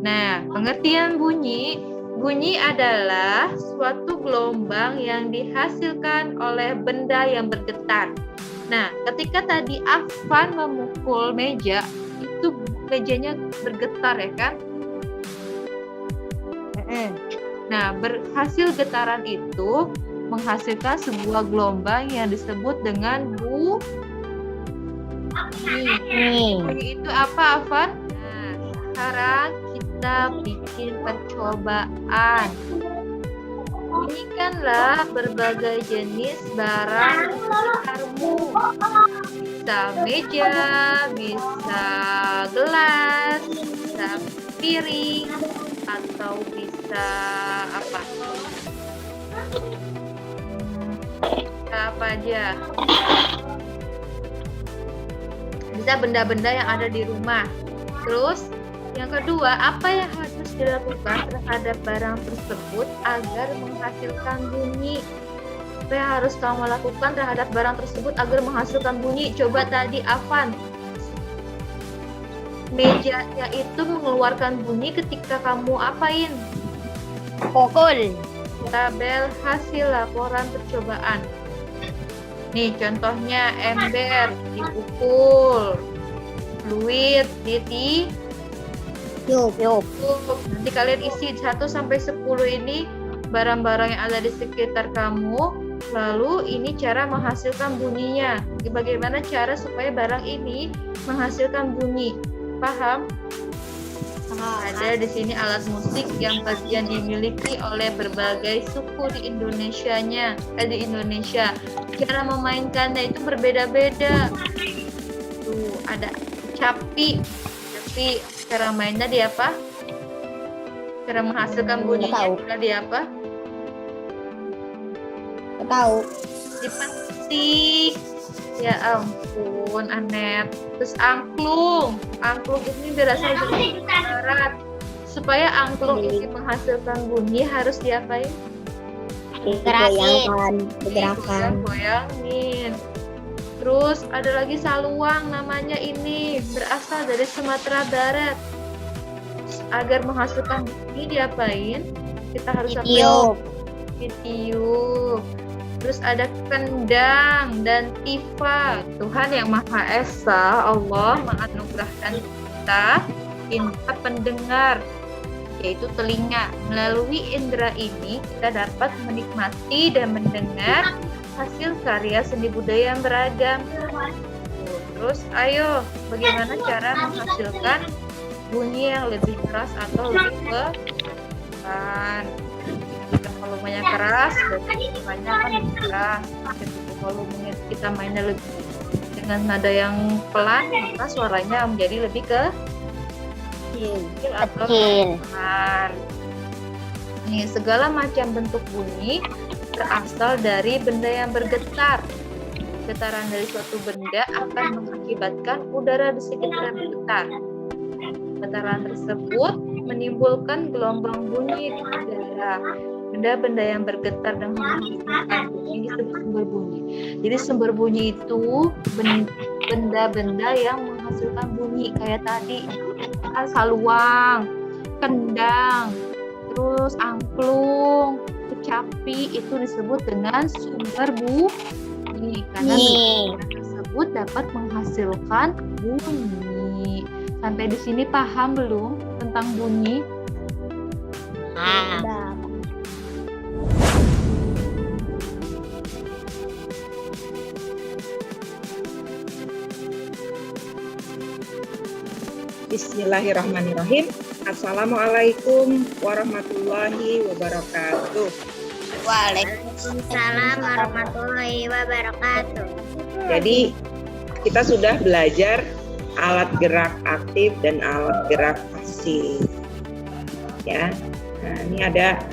Nah, pengertian bunyi. Bunyi adalah suatu gelombang yang dihasilkan oleh benda yang bergetar. Nah, ketika tadi Afan memukul meja, itu mejanya bergetar ya kan? Nah, berhasil getaran itu menghasilkan sebuah gelombang yang disebut dengan bunyi. Bunyi itu apa, Afan? Nah, sekarang kita bikin percobaan. Bunyikanlah berbagai jenis barang di sekitarmu. Bisa meja, bisa gelas, bisa piring, atau bisa apa? Bisa apa aja? Bisa benda-benda yang ada di rumah. Terus yang kedua, apa yang harus dilakukan terhadap barang tersebut agar menghasilkan bunyi? Apa yang harus kamu lakukan terhadap barang tersebut agar menghasilkan bunyi? Coba tadi Afan, mejanya itu mengeluarkan bunyi ketika kamu apain? Pukul. Tabel hasil laporan percobaan. Nih contohnya ember dipukul, fluid Yuk. Nanti kalian isi 1 sampai 10 ini barang-barang yang ada di sekitar kamu. Lalu ini cara menghasilkan bunyinya. Bagaimana cara supaya barang ini menghasilkan bunyi? Paham? Ada di sini alat musik yang bagian dimiliki oleh berbagai suku di di Indonesia. Cara memainkannya itu berbeda-beda. Tuh, ada capi. Tapi cara mainnya di apa? Cara menghasilkan bunyinya juga di apa? Tahu. Dipetik. Ya ampun, Anet. Terus angklung. Angklung ini berasal dari barat. Supaya angklung ini menghasilkan bunyi harus diapain? Digerakan. Goyangin. Terus ada lagi saluang, namanya ini berasal dari Sumatera Barat. Agar menghasilkan bunyi diapain? Kita harus Ditiup. Ditiup. Terus ada kendang dan tifa. Tuhan yang Maha Esa, Allah menganugerahkan kita indera pendengar, yaitu telinga. Melalui indera ini kita dapat menikmati dan mendengar hasil karya seni budaya yang beragam. Terus ayo, bagaimana cara menghasilkan bunyi yang lebih keras atau lebih pelan? Jika volumenya keras, berarti bunganya kan lebih keras. Ketika volumenya kita mainnya lebih dengan nada yang pelan, maka suaranya menjadi lebih kecil atau pelan. Nih, segala macam bentuk bunyi berasal dari benda yang bergetar. Getaran dari suatu benda akan mengakibatkan udara di sekitar bergetar. Getaran tersebut menimbulkan gelombang bunyi di udara. Benda-benda yang bergetar dan menghasilkan bunyi disebut sumber bunyi. Jadi sumber bunyi itu benda-benda yang menghasilkan bunyi kayak tadi saluang, kendang, terus angklung, kecapi itu disebut dengan sumber bunyi karena benda tersebut dapat menghasilkan bunyi. Sampai di sini paham belum tentang bunyi? Bismillahirrahmanirrahim. Assalamualaikum warahmatullahi wabarakatuh. Waalaikumsalam warahmatullahi wabarakatuh. Jadi kita sudah belajar alat gerak aktif dan alat gerak pasif. Ya. Nah, ini ada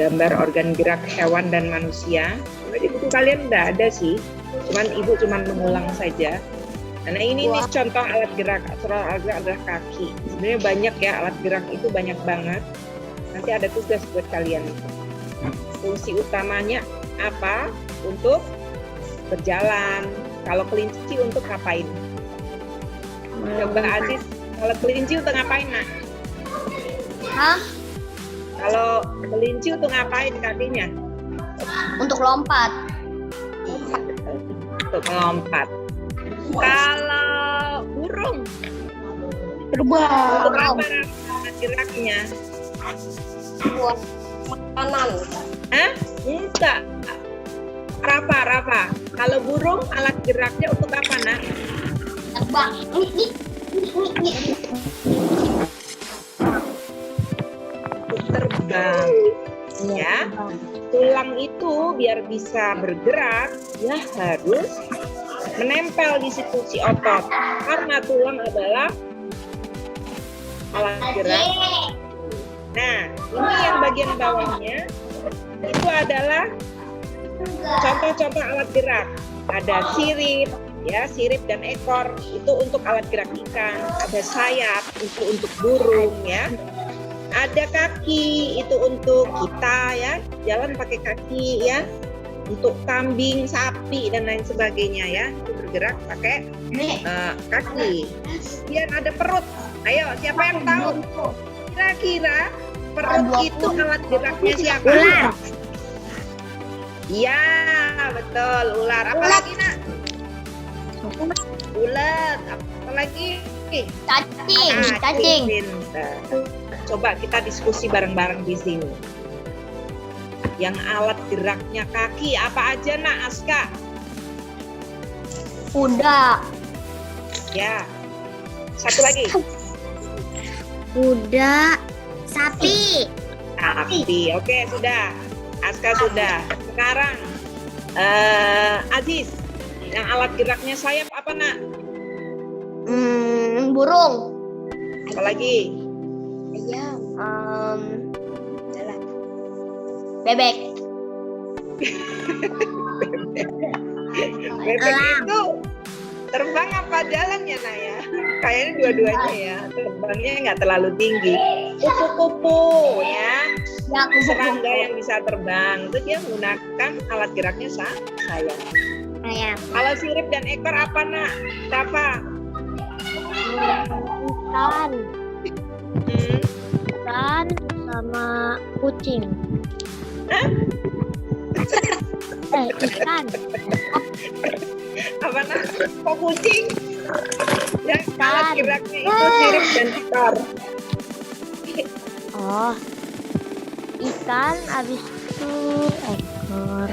gambar organ gerak hewan dan manusia. Di buku kalian udah ada sih. Ibu mengulang saja. Nah ini nih contoh alat gerak adalah kaki. Sebenarnya banyak ya, alat gerak itu banyak banget. Nanti ada tugas buat kalian. Fungsi utamanya apa? Untuk berjalan. Kalau kelinci untuk ngapain? Coba Aziz, kalau kelinci untuk ngapain nak? Hah? Kalau kelinci untuk ngapain kakinya? Untuk lompat. Untuk melompat. Kalau burung, Terbang. untuk apa Rafa geraknya? Buat makanan. Hah? Enggak. Rafa. Kalau burung alat geraknya untuk apa, Nak? Terbang. Untuk terbang. Ya. Tulang itu biar bisa bergerak, ya harus menempel di situ si otot. Karena tulang adalah alat gerak. Nah, ini yang bagian bawahnya itu adalah contoh-contoh alat gerak. Ada sirip, ya, sirip dan ekor itu untuk alat gerak ikan. Ada sayap itu untuk burung, ya. Ada kaki itu untuk kita, ya, jalan pakai kaki, ya. Untuk kambing, sapi dan lain sebagainya, ya, itu bergerak pakai kaki. Kemudian ada perut. Ayo, siapa yang tahu? Kira-kira perut itu alat geraknya siapa? Ular. Iya, betul, ular. Apa lagi, Nak? Ulet. Apa lagi? Cacing. Pintar. Coba kita diskusi bareng-bareng di sini. Yang alat geraknya kaki apa aja, Nak? Aska? Kuda. Ya. Satu lagi. Kuda. Sapi. Sapi. Oke, sudah. Aska sudah. Sekarang Aziz, yang alat geraknya sayap apa, Nak? Burung. Apa lagi? Ayam. Bebek. Bebek itu terbang apa jalan ya, Naya? Kayaknya dua-duanya ya. Terbangnya nggak terlalu tinggi. Kupu-kupu ya. Serangga yang bisa terbang itu dia menggunakan alat geraknya sayap. Ayam. Kalau sirip dan ekor apa, Nak? Apa? Ikan. Hmm? Ikan sama kucing. Ikan. Apa, Nak? Kok kucing? Ya, alat geraknya itu sirip dan ekor. Oh. Ikan habis itu ekor.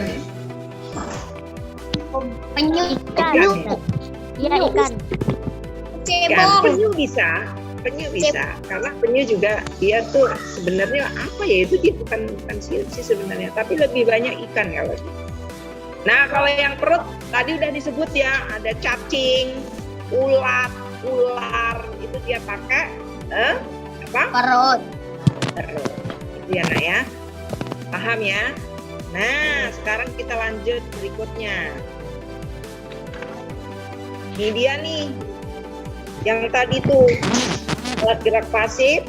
Penyu. Ikan. Iya, ikan. Penyu bisa, karena penyu juga dia tuh sebenarnya apa ya, itu dia bukan sih sebenarnya, tapi lebih banyak ikan kalau gitu. Nah, kalau yang perut tadi udah disebut ya, ada cacing, ulat, ular, itu dia pakai apa? Perut. Perut. Itu ya, Nak ya. Paham ya? Nah, sekarang kita lanjut berikutnya. Ini dia nih. Yang tadi tuh alat gerak pasif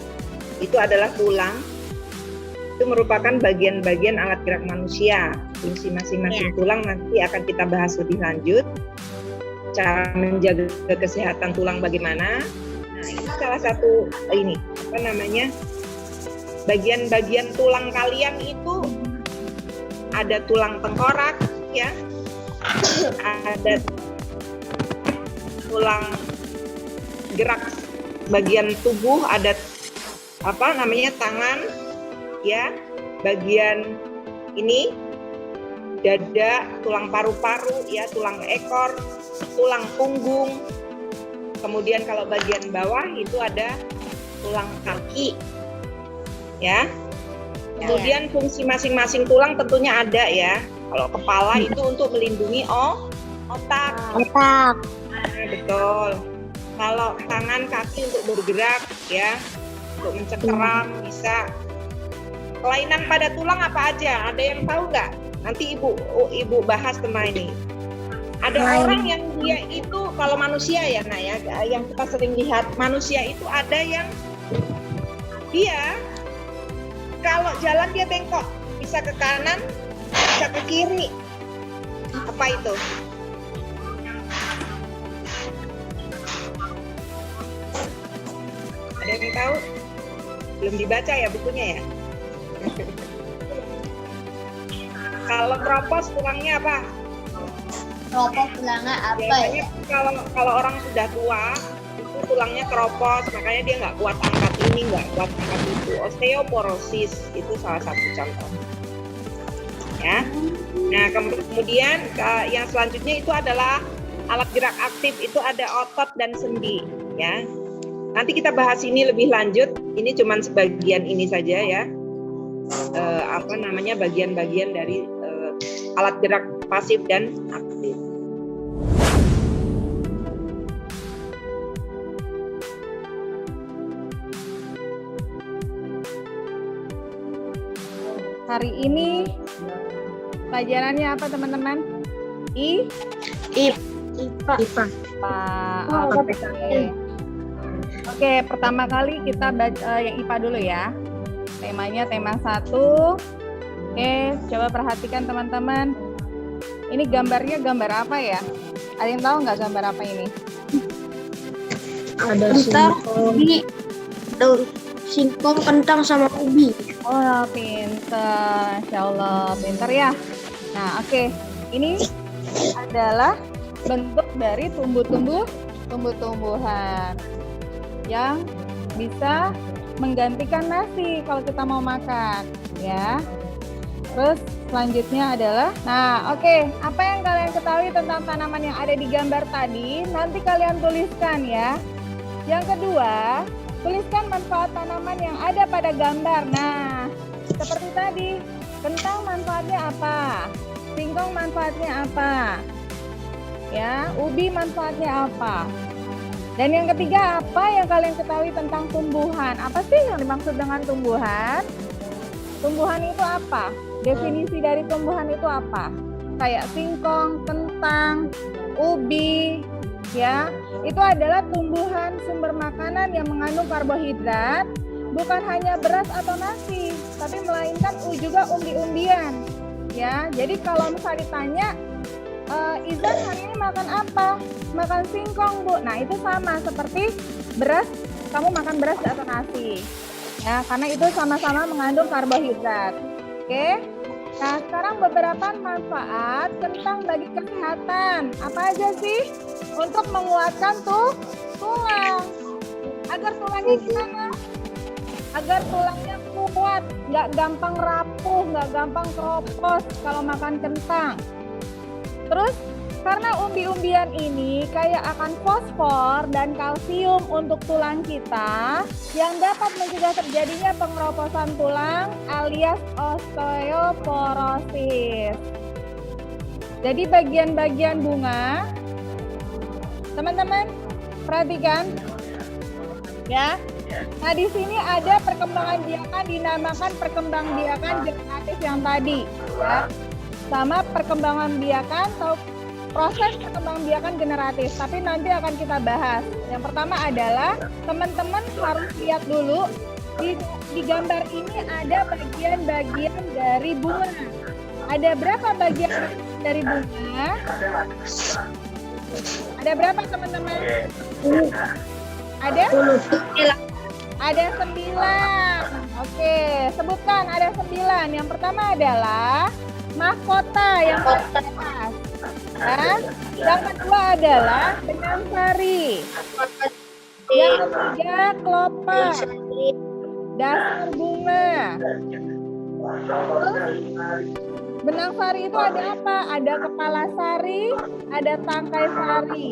itu adalah tulang. Itu merupakan bagian-bagian alat gerak manusia. Fungsi masing-masing tulang nanti akan kita bahas lebih lanjut. Cara menjaga kesehatan tulang bagaimana. Nah, ini salah satu ini apa namanya? Bagian-bagian tulang kalian itu ada tulang tengkorak ya. Ada tulang gerak bagian tubuh, ada apa namanya tangan ya, bagian ini dada, tulang paru-paru ya, tulang ekor, tulang punggung. Kemudian kalau bagian bawah itu ada tulang kaki ya. Kemudian fungsi masing-masing tulang tentunya ada ya. Kalau kepala itu untuk melindungi otak. Otak. Nah, betul. Kalau tangan, kaki untuk bergerak ya, untuk mencengkeram bisa. Kelainan pada tulang apa aja? Ada yang tahu nggak? Nanti ibu bahas tentang ini. Ada orang yang dia itu kalau manusia ya, Nak ya, yang kita sering lihat manusia itu ada yang dia kalau jalan dia bengkok, bisa ke kanan, bisa ke kiri. Apa itu? Ada yang tahu? Belum dibaca ya bukunya ya? Kalau keropos tulangnya apa? Keropos tulangnya apa Biasanya ya? kalau orang sudah tua itu tulangnya keropos, makanya dia nggak kuat angkat ini, nggak kuat angkat itu. Osteoporosis itu salah satu contoh. Ya. Nah kemudian yang selanjutnya itu adalah alat gerak aktif, itu ada otot dan sendi. Ya. Nanti kita bahas ini lebih lanjut. Ini cuma sebagian ini saja ya. Bagian-bagian dari alat gerak pasif dan aktif. Hari ini pelajarannya apa teman-teman? IPA. Oke, pertama kali kita baca yang IPA dulu ya. Temanya tema 1. Oke, coba perhatikan teman-teman. Ini gambarnya gambar apa ya? Ada yang tahu nggak gambar apa ini? Ada singkong, kentang sama ubi. Oh, pinter. Insya Allah, pinter ya. Nah, oke. Ini adalah bentuk dari tumbuh-tumbuhan yang bisa menggantikan nasi kalau kita mau makan, ya. Terus selanjutnya adalah, apa yang kalian ketahui tentang tanaman yang ada di gambar tadi? Nanti kalian tuliskan ya. Yang kedua, tuliskan manfaat tanaman yang ada pada gambar. Nah, seperti tadi, kentang manfaatnya apa? Singkong manfaatnya apa? Ya, ubi manfaatnya apa? Dan yang ketiga, apa yang kalian ketahui tentang tumbuhan? Apa sih yang dimaksud dengan tumbuhan? Tumbuhan itu apa? Definisi dari tumbuhan itu apa? Kayak singkong, kentang, ubi, ya. Itu adalah tumbuhan sumber makanan yang mengandung karbohidrat, bukan hanya beras atau nasi, tapi melainkan juga umbi-umbian. Ya, jadi kalau misalnya ditanya, Izan hari ini makan apa? Makan singkong, Bu. Nah, itu sama seperti beras, kamu makan beras atau nasi. Ya, karena itu sama-sama mengandung karbohidrat. Oke. Nah, sekarang beberapa manfaat kentang bagi kesehatan. Apa aja sih? Untuk menguatkan tulang. Agar tulangnya gimana? Agar tulangnya kuat, nggak gampang rapuh, nggak gampang keropos kalau makan kentang. Terus karena umbi-umbian ini kaya akan fosfor dan kalsium untuk tulang kita yang dapat mencegah terjadinya pengeroposan tulang alias osteoporosis. Jadi bagian-bagian bunga, teman-teman perhatikan ya. Nah, di sini ada perkembangan biakan dinamakan perkembangbiakan generatif yang tadi ya. Sama perkembangan biakan atau proses perkembangbiakan generatif, tapi nanti akan kita bahas. Yang pertama adalah teman-teman harus lihat dulu di gambar ini ada bagian-bagian dari bunga. Ada berapa bagian dari bunga? Ada berapa teman-teman? Ada 9. Oke, sebutkan ada 9. Yang pertama adalah mahkota yang atas. Ya. Yang kedua adalah benang sari. Yang ketiga kelopak. Dasar bunga. Benang sari itu ada apa? Ada kepala sari, ada tangkai sari.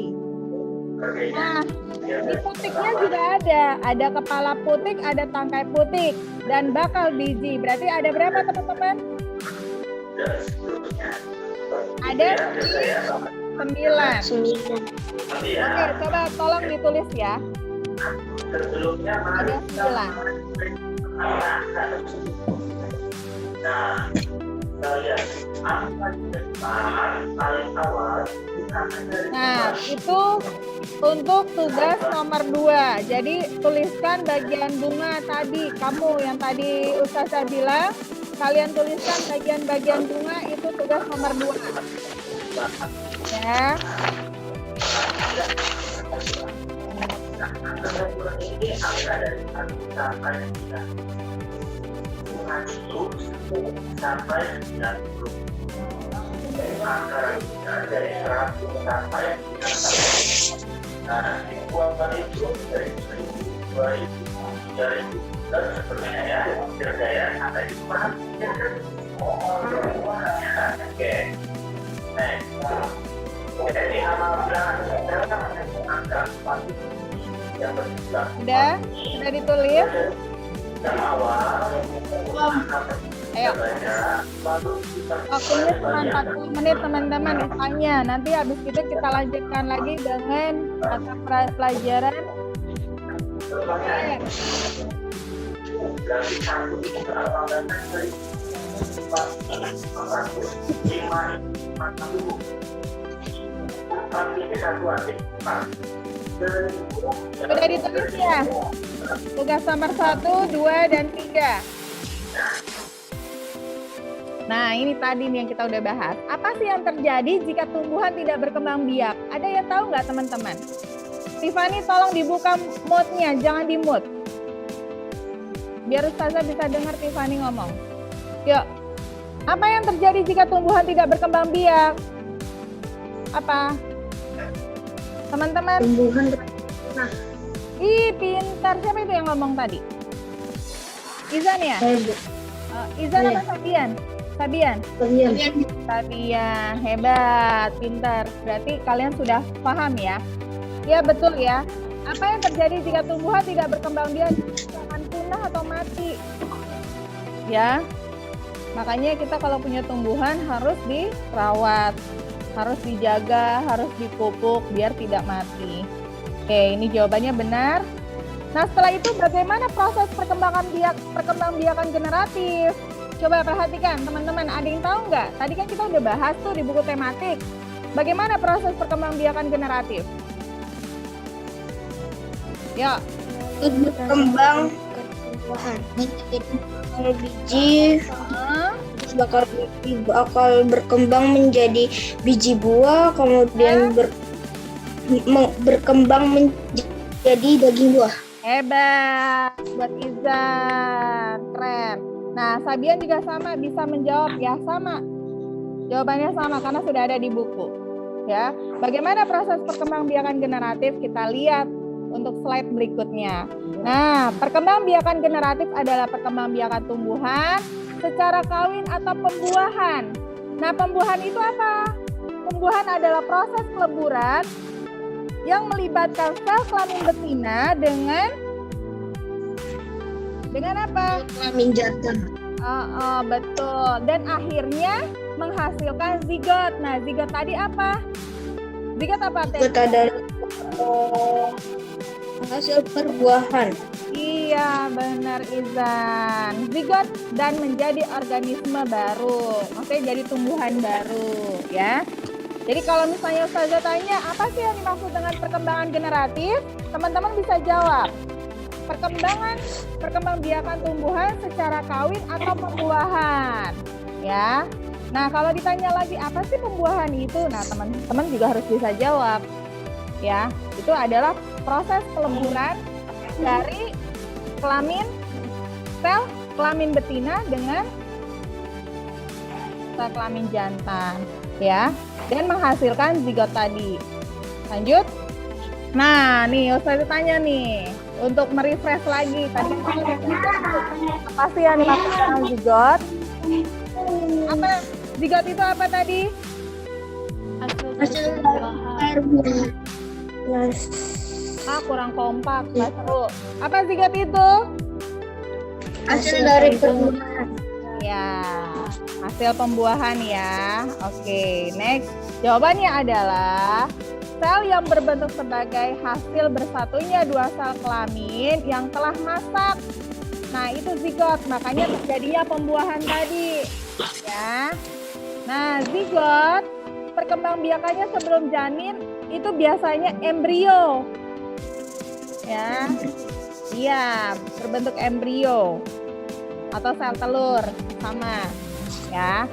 Nah, di putiknya juga ada kepala putik, ada tangkai putik, dan bakal biji. Berarti ada berapa teman-teman? Ada 9. Oke, coba tolong ditulis ya. Ada 9. Nah, itu untuk tugas nomor 2. Jadi tuliskan bagian bunga tadi. Kamu yang tadi Ustazah bilang, kalian tuliskan bagian-bagian bunga, itu tugas nomor 2. Ya. Antara bulan ini angka dari 1 sampai 9. Bulan itu 10 sampai 90. Angka dari 100 sampai 900. Nah, dibuang itu dari 1000, 2000, 3000 dan seterusnya ya. Kira-kira ya, ada itu paham? Oke. Next. Jadi nama bilangan angka 4 yang berjumlah Udah ditulis? yang awal. Ayo. Waktunya cuma 40 menit teman-teman tanya. Nanti habis itu kita lanjutkan lagi dengan mata pelajaran. Sudah ditulis ya? Tugas nomor 1, 2, dan 3. Nah, ini tadi nih yang kita udah bahas. Apa sih yang terjadi jika tumbuhan tidak berkembang biak? Ada yang tahu nggak teman-teman? Tiffany tolong dibuka mute-nya, jangan di mute. Biar Ustazah bisa dengar Tiffany ngomong. Yuk, apa yang terjadi jika tumbuhan tidak berkembang biak? Apa? Teman-teman? Tumbuhan Ih, pintar. Siapa itu yang ngomong tadi? Izan ya? Izan apa Sabian? Sabian, hebat, pintar. Berarti kalian sudah paham ya? Ya betul ya. Apa yang terjadi jika tumbuhan tidak berkembang biak? Akan punah atau mati? Ya, makanya kita kalau punya tumbuhan harus dirawat, harus dijaga, harus dipupuk biar tidak mati. Oke, ini jawabannya benar. Nah, setelah itu bagaimana proses perkembangbiakan generatif? Coba perhatikan teman-teman, ada yang tahu nggak? Tadi kan kita udah bahas tuh di buku tematik. Bagaimana proses perkembangbiakan generatif? Ya. berkembang menjadi biji, terus bakal berkembang menjadi biji buah, kemudian berkembang menjadi daging buah. Hebat buat Izan, keren. Nah, Sabian juga sama, bisa menjawab ya, sama. Jawabannya sama karena sudah ada di buku. Ya, bagaimana proses perkembangbiakan generatif? Kita lihat untuk slide berikutnya. Nah, perkembangbiakan generatif adalah perkembangbiakan tumbuhan secara kawin atau pembuahan. Nah, pembuahan itu apa? Pembuahan adalah proses peleburan yang melibatkan sel kelamin betina dengan apa? Kelamin jantan. Betul. Dan akhirnya menghasilkan zigot. Nah, zigot tadi apa? Zigot apa? Zigot adalah hasil perbuahan. Iya, benar Izan. Zigot dan menjadi organisme baru. Maksudnya jadi tumbuhan baru, ya. Jadi kalau misalnya Ustazah tanya, apa sih yang dimaksud dengan perkembangan generatif? Teman-teman bisa jawab. Perkembangbiakan tumbuhan secara kawin atau pembuahan. Ya. Nah, kalau ditanya lagi, apa sih pembuahan itu? Nah, teman-teman juga harus bisa jawab. Ya, itu adalah proses peleburan dari sel kelamin betina dengan sel kelamin jantan, ya, dan menghasilkan zigot tadi. Lanjut. Nah, nih Ustazah tanya nih untuk merefresh lagi. Tadi apa sih yang dimaksud dengan zigot? Apa zigot itu apa tadi? Hasil perbuahan. Kurang kompak, nggak seru. Apa zigot itu? Hasil dari perbuahan. Ya, hasil pembuahan ya. Oke, next. Jawabannya adalah sel yang berbentuk sebagai hasil bersatunya dua sel kelamin yang telah masak. Nah, itu zigot. Makanya terjadinya pembuahan tadi. Ya. Nah, zigot perkembangbiakannya sebelum janin itu biasanya embrio. Ya. Iya, berbentuk embrio atau sel telur sama. Ya.